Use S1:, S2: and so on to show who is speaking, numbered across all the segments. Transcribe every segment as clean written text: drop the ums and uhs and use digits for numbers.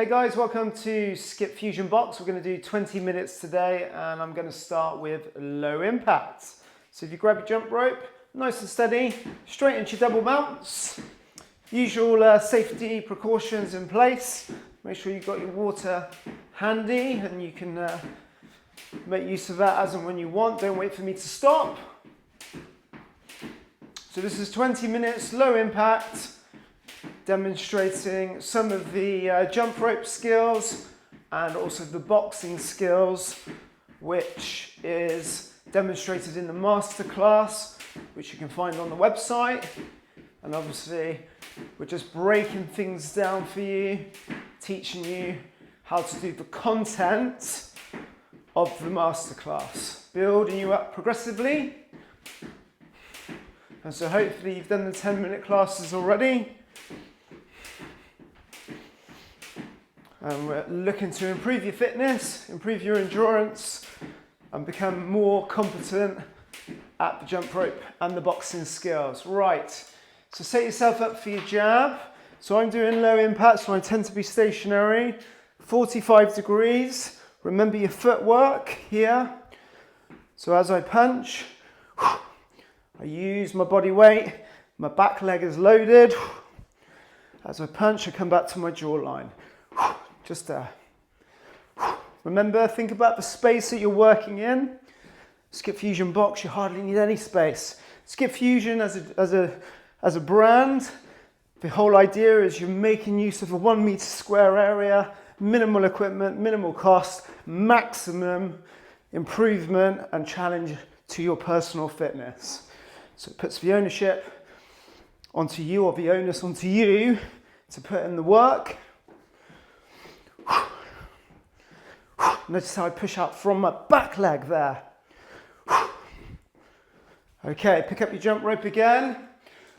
S1: Hey guys, welcome to Skipfusion box. We're going to do 20 minutes today and I'm going to start with low impact. So if you grab your jump rope, nice and steady, straight into your double bounce. Usual safety precautions in place. Make sure you've got your water handy and you can make use of that as and when you want. Don't wait for me to stop. So this is 20 minutes, low impact, demonstrating some of the jump rope skills and also the boxing skills, which is demonstrated in the masterclass, which you can find on the website. And obviously, we're just breaking things down for you, teaching you how to do the content of the masterclass, building you up progressively. And so hopefully you've done the 10-minute classes already. And we're looking to improve your fitness, improve your endurance, and become more competent at the jump rope and the boxing skills. Right, so set yourself up for your jab. So I'm doing low impact, so I tend to be stationary, 45 degrees. Remember your footwork here. So as I punch, I use my body weight, my back leg is loaded. As I punch, I come back to my jawline. Just there. Remember, think about the space that you're working in. Skipfusion box, you hardly need any space. Skipfusion as a brand, the whole idea is you're making use of a 1 meter square area, minimal equipment, minimal cost, maximum improvement and challenge to your personal fitness. So it puts the ownership onto you, or the onus onto you to put in the work. Notice how I push out from my back leg there. Okay, pick up your jump rope again.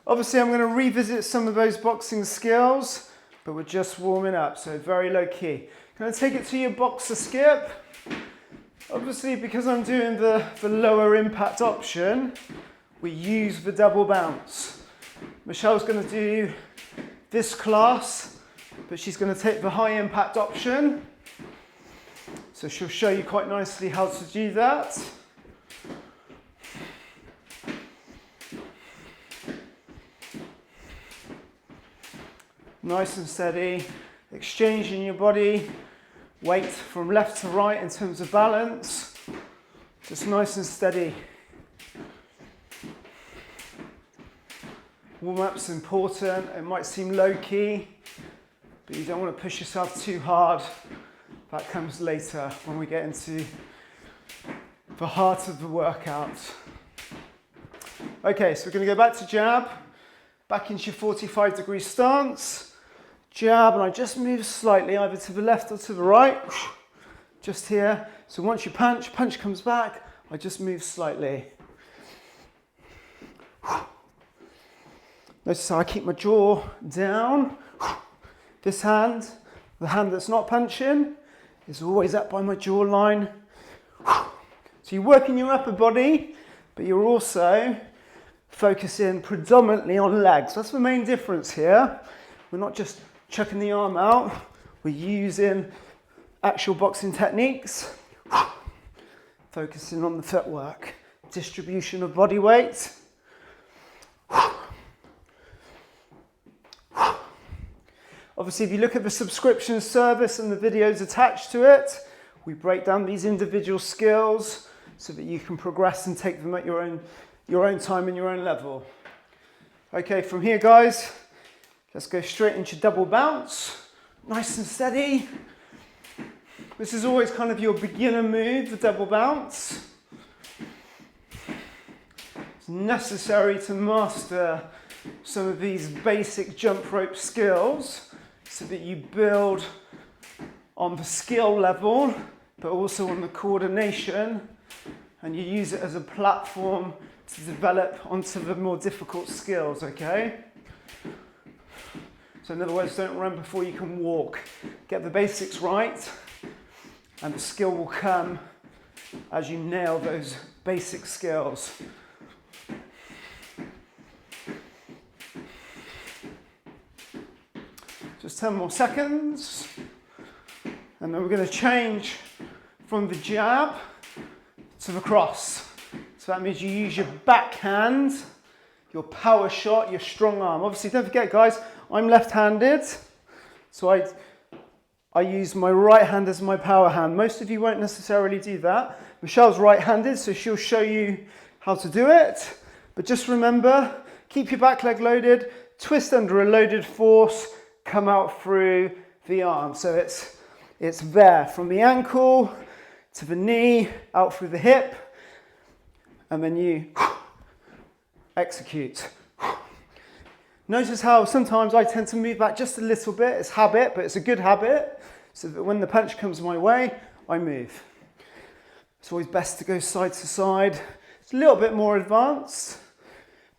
S1: Obviously, I'm going to revisit some of those boxing skills, but we're just warming up, so very low key. Going to take it to your boxer skip. Obviously, because I'm doing the lower impact option, we use the double bounce. Michelle's going to do this class, but she's going to take the high impact option. So she'll show you quite nicely how to do that. Nice and steady, exchanging your body weight from left to right in terms of balance. Just nice and steady. Warm-up's important. It might seem low-key, but you don't want to push yourself too hard. That comes later when we get into the heart of the workout. Okay, so we're going to go back to jab, back into your 45-degree stance. Jab, and I just move slightly either to the left or to the right, just here. So once you punch, punch comes back, I just move slightly. Notice how I keep my jaw down. This hand, the hand that's not punching, is always up by my jawline. So you're working your upper body, but you're also focusing predominantly on legs. That's the main difference here. We're not just chucking the arm out, we're using actual boxing techniques, focusing on the footwork, distribution of body weight. Obviously, if you look at the subscription service and the videos attached to it, we break down these individual skills so that you can progress and take them at your own time and your own level. Okay, from here, guys, let's go straight into double bounce. Nice and steady. This is always kind of your beginner move, the double bounce. It's necessary to master some of these basic jump rope skills, so that you build on the skill level, but also on the coordination, and you use it as a platform to develop onto the more difficult skills, okay? So in other words, don't run before you can walk. Get the basics right, and the skill will come as you nail those basic skills. Just 10 more seconds. And then we're going to change from the jab to the cross. So that means you use your backhand, your power shot, your strong arm. Obviously, don't forget, guys, I'm left-handed, so I use my right hand as my power hand. Most of you won't necessarily do that. Michelle's right-handed, so she'll show you how to do it. But just remember, keep your back leg loaded, twist under a loaded force, come out through the arm. So it's there, from the ankle to the knee, out through the hip, and then you execute. Notice how sometimes I tend to move back just a little bit. It's habit, but it's a good habit, so that when the punch comes my way, I move. It's always best to go side to side. It's a little bit more advanced,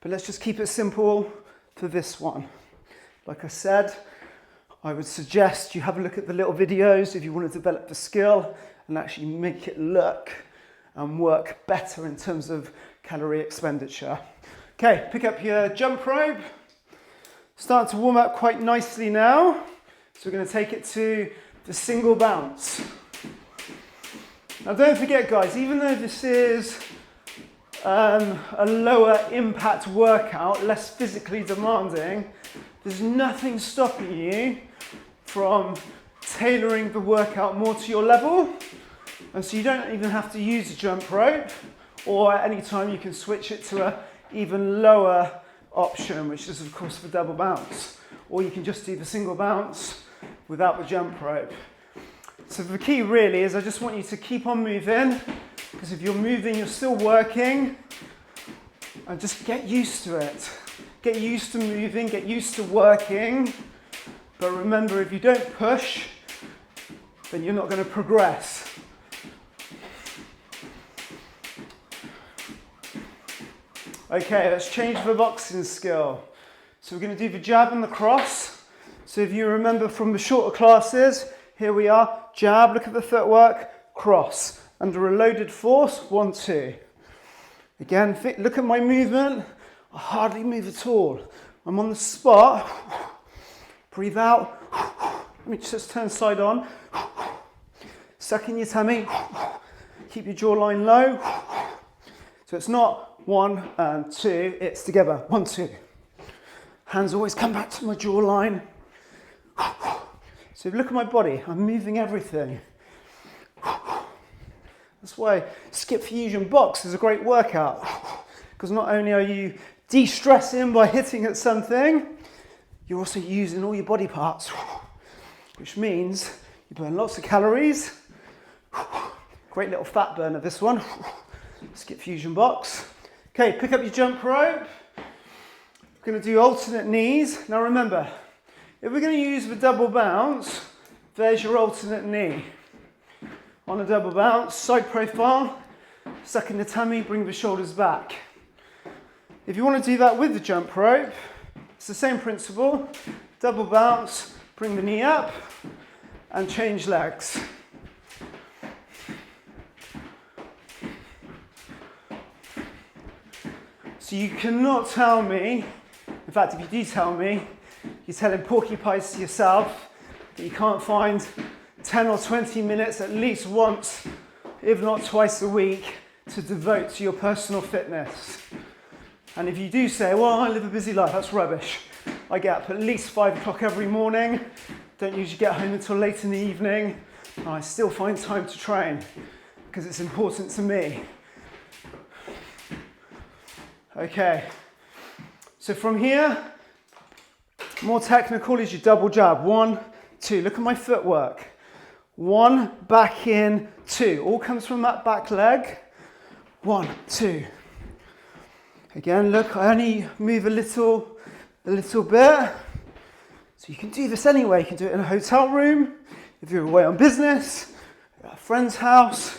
S1: but let's just keep it simple for this one. Like I said, I would suggest you have a look at the little videos if you want to develop the skill and actually make it look and work better in terms of calorie expenditure. Okay, pick up your jump rope. Start to warm up quite nicely now. So we're going to take it to the single bounce. Now don't forget, guys, even though this is a lower impact workout, less physically demanding, there's nothing stopping you from tailoring the workout more to your level. And so you don't even have to use a jump rope, or at any time you can switch it to an even lower option, which is of course the double bounce. Or you can just do the single bounce without the jump rope. So the key really is I just want you to keep on moving, because if you're moving, you're still working, and just get used to it. Get used to moving, get used to working. But remember, if you don't push, then you're not going to progress. Okay, let's change the boxing skill. So we're going to do the jab and the cross. So if you remember from the shorter classes, here we are, jab, look at the footwork, cross. Under a loaded force, 1, 2. Again, look at my movement. I hardly move at all. I'm on the spot. Breathe out. Let me just turn side on. Suck in your tummy. Keep your jawline low. So it's not 1 and 2, it's together. 1, 2. Hands always come back to my jawline. So if you look at my body, I'm moving everything. That's why Skipfusion box is a great workout, because not only are you de-stressing by hitting at something, you're also using all your body parts, which means you burn lots of calories. Great little fat burner, this one. Skipfusion box. Okay, pick up your jump rope. We're going to do alternate knees. Now remember, if we're going to use the double bounce, there's your alternate knee. On a double bounce, side profile, suck in the tummy, bring the shoulders back. If you want to do that with the jump rope, it's the same principle. Double bounce, bring the knee up, and change legs. So you cannot tell me, in fact if you do tell me, you're telling porcupines to yourself that you can't find 10 or 20 minutes at least once, if not twice a week, to devote to your personal fitness. And if you do say, well, I live a busy life, that's rubbish. I get up at least 5 o'clock every morning, don't usually get home until late in the evening, and I still find time to train because it's important to me. Okay, so from here, more technical is your double jab. 1, 2, look at my footwork. 1, back in, 2. All comes from that back leg. 1, 2. Again, look, I only move a little bit. So you can do this anyway. You can do it in a hotel room, if you're away on business, at a friend's house.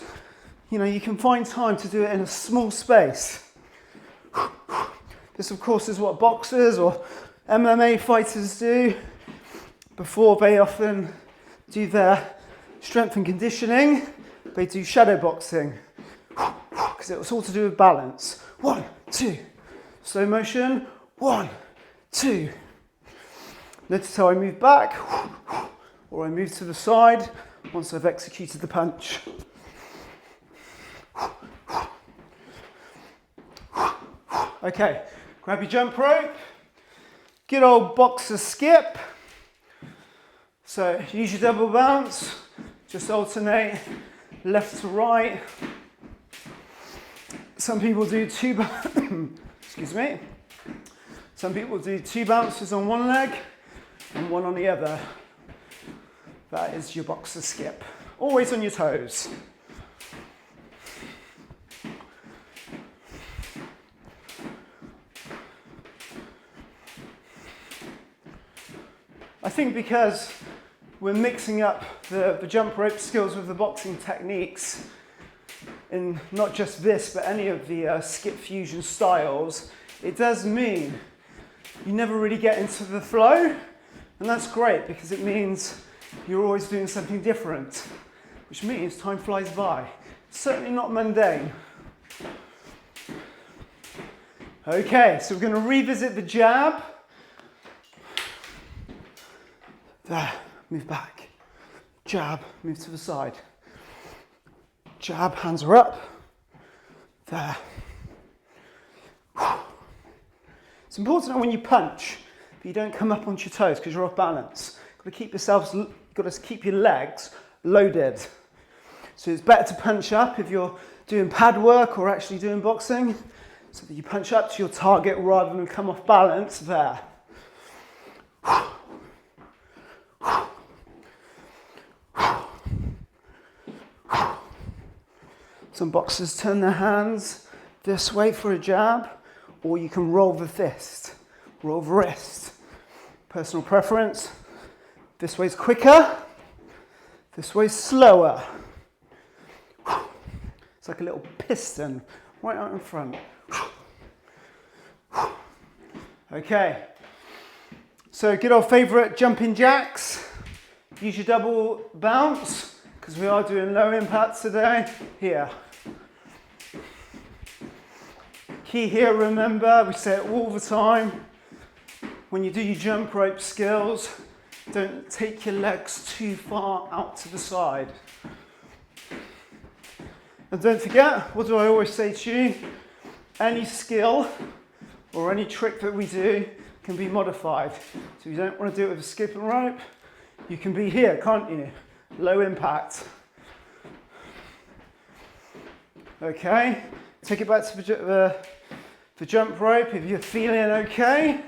S1: You know, you can find time to do it in a small space. This, of course, is what boxers or MMA fighters do before they often do their strength and conditioning. They do shadow boxing because it was all to do with balance. 1, 2. Slow motion. 1, 2. Notice how I move back, or I move to the side, once I've executed the punch. Okay, grab your jump rope. Good old boxer skip. So use your double bounce. Just alternate left to right. Some people do excuse me. Some people do 2 bounces on one leg and 1 on the other. That is your boxer skip. Always on your toes. I think because we're mixing up the jump rope skills with the boxing techniques in not just this, but any of the Skipfusion styles, it does mean you never really get into the flow, and that's great because it means you're always doing something different, which means time flies by. Certainly not mundane. Okay, so we're going to revisit the jab. There, move back. Jab, move to the side. Jab, hands are up. There. It's important that when you punch, that you don't come up onto your toes because you're off balance. You've got to keep your legs loaded. So it's better to punch up if you're doing pad work or actually doing boxing, so that you punch up to your target rather than come off balance there. Some boxers turn their hands this way for a jab, or you can roll the fist, roll the wrist. Personal preference. This way's quicker, this way's slower. It's like a little piston right out in front. Okay, so good old favourite jumping jacks. Use your double bounce, because we are doing low impact today. Here. Key here, remember, we say it all the time, when you do your jump rope skills, don't take your legs too far out to the side. And don't forget, what do I always say to you? Any skill or any trick that we do can be modified. So if you don't want to do it with a skipping rope, you can be here, can't you? Low impact. Okay, take it back to the jump rope if you're feeling okay.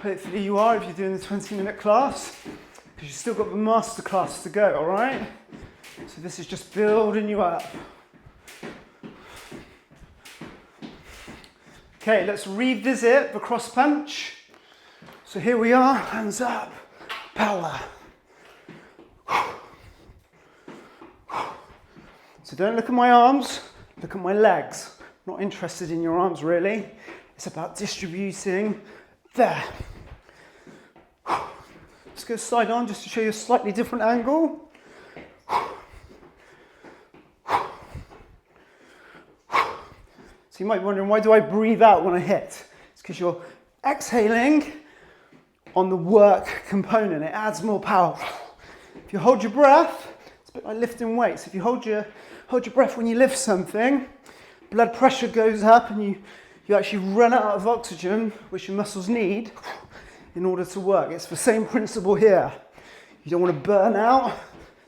S1: Hopefully you are if you're doing the 20-minute class, because you've still got the master class to go, all right? So this is just building you up. Okay, let's revisit the cross punch. So here we are, hands up, power. So don't look at my arms, look at my legs. Not interested in your arms really. It's about distributing there. Let's go side on just to show you a slightly different angle. So you might be wondering, why do I breathe out when I hit? It's because you're exhaling on the work component. It adds more power. If you hold your breath, it's a bit like lifting weights. If you hold your breath when you lift something, blood pressure goes up and you actually run out of oxygen, which your muscles need in order to work. It's the same principle here. You don't want to burn out,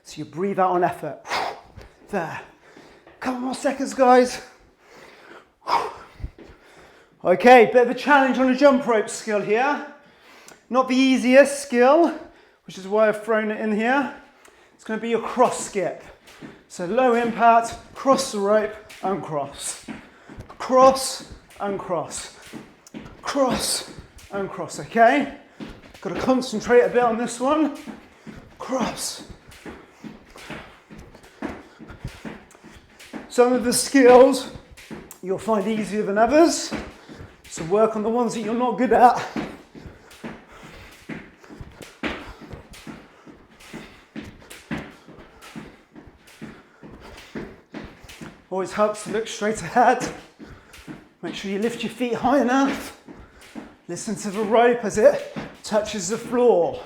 S1: so you breathe out on effort. There. Couple more seconds, guys. Okay, bit of a challenge on a jump rope skill here. Not the easiest skill, which is why I've thrown it in here. It's going to be your cross skip. So low impact, cross the rope, uncross. Cross, uncross. Cross, uncross, okay? Got to concentrate a bit on this one. Cross. Some of the skills you'll find easier than others, so work on the ones that you're not good at. Always helps to look straight ahead. Make sure you lift your feet high enough. Listen to the rope as it touches the floor.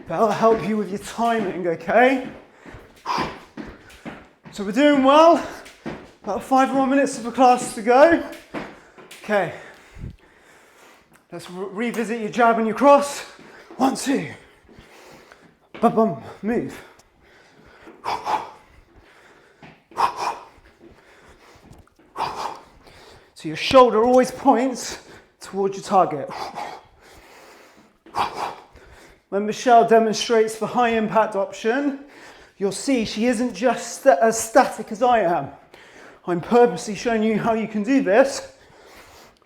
S1: That'll help you with your timing, okay? So we're doing well. About 5 more minutes of the class to go. Okay. Let's revisit your jab and your cross. 1, 2. Bum, bum, move. So your shoulder always points towards your target. When Michelle demonstrates the high impact option, you'll see she isn't just as static as I am. I'm purposely showing you how you can do this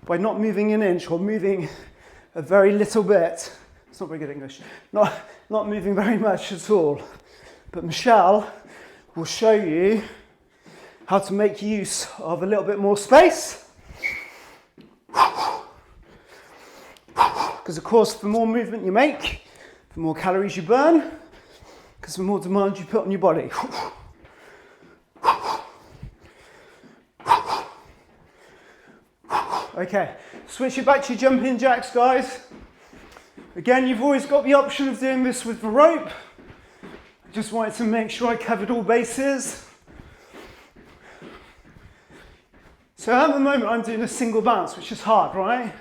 S1: by not moving an inch or moving a very little bit. It's not very good English. Not moving very much at all. But Michelle will show you how to make use of a little bit more space. Because of course, the more movement you make, the more calories you burn, because the more demand you put on your body. Okay, switch it back to your jumping jacks, guys. Again, you've always got the option of doing this with the rope. I just wanted to make sure I covered all bases. So at the moment, I'm doing a single bounce, which is hard, right?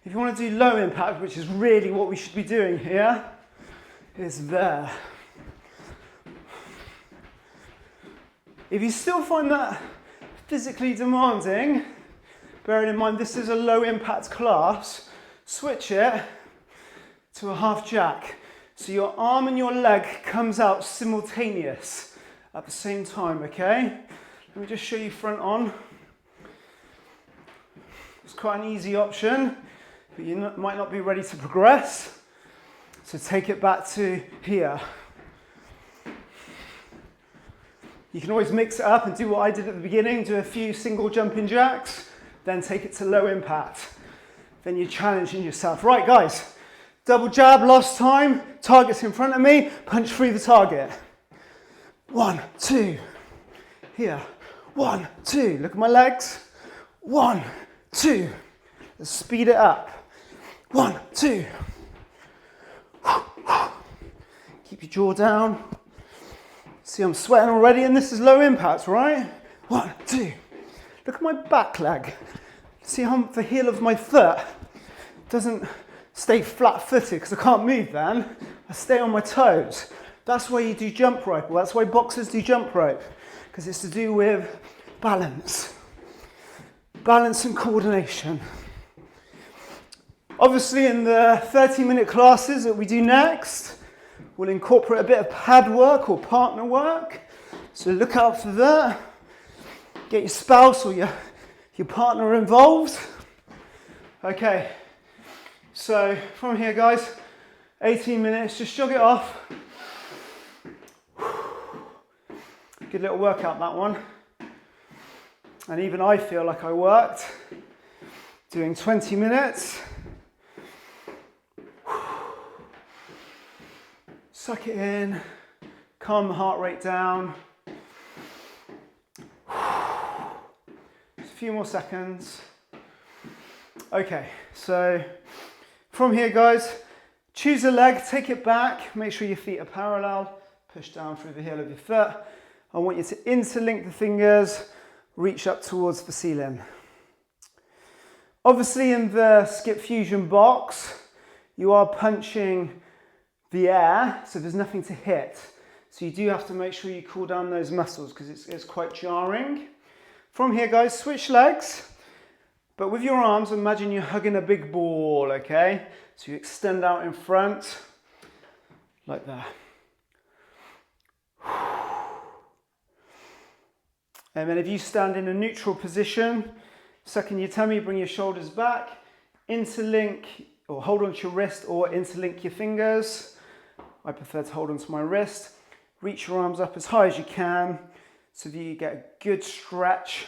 S1: If you want to do low impact, which is really what we should be doing here, is there. If you still find that physically demanding, bearing in mind this is a low impact class, switch it to a half jack. So your arm and your leg comes out simultaneous at the same time, okay? Let me just show you front on. It's quite an easy option, but you might not be ready to progress. So take it back to here. You can always mix it up and do what I did at the beginning, do a few single jumping jacks, then take it to low impact. Then you're challenging yourself. Right, guys, double jab last time, target's in front of me, punch through the target. 1, 2, here. 1, 2, look at my legs. 1, 2, let's speed it up. 1, 2. Keep your jaw down. See, I'm sweating already, and this is low impact, right? 1, 2. Look at my back leg. See how the heel of my foot doesn't stay flat-footed because I can't move then. I stay on my toes. That's why you do jump rope, or that's why boxers do jump rope, because it's to do with balance. Balance and coordination. Obviously, in the 30-minute classes that we do next, we'll incorporate a bit of pad work or partner work. So look out for that. Get your spouse or your partner involved. Okay, so from here, guys, 18 minutes, just jog it off. Good little workout, that one. And even I feel like I worked. Doing 20 minutes. Suck it in, calm the heart rate down. Just a few more seconds. Okay, so from here, guys, choose a leg, take it back, make sure your feet are parallel, push down through the heel of your foot. I want you to interlink the fingers, reach up towards the ceiling. Obviously in the Skipfusion box, you are punching the air, so there's nothing to hit. So you do have to make sure you cool down those muscles because it's quite jarring. From here, guys, switch legs, but with your arms, imagine you're hugging a big ball, okay? So you extend out in front, like that. And then if you stand in a neutral position, suck in your tummy, bring your shoulders back, interlink, or hold onto your wrist or interlink your fingers. I prefer to hold onto my wrist. Reach your arms up as high as you can so that you get a good stretch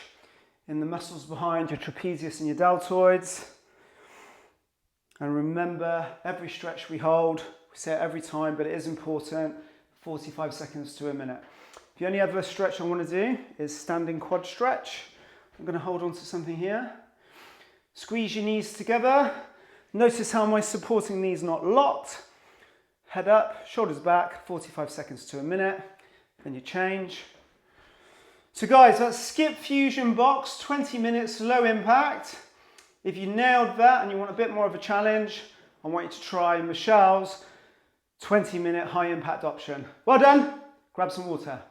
S1: in the muscles behind your trapezius and your deltoids. And remember, every stretch we hold, we say it every time, but it is important, 45 seconds to a minute. The only other stretch I want to do is standing quad stretch. I'm going to hold on to something here. Squeeze your knees together. Notice how my supporting knees not locked. Head up, shoulders back, 45 seconds to a minute. Then you change. So guys, that's Skipfusion box, 20 minutes low impact. If you nailed that and you want a bit more of a challenge, I want you to try Michelle's 20-minute high impact option. Well done, grab some water.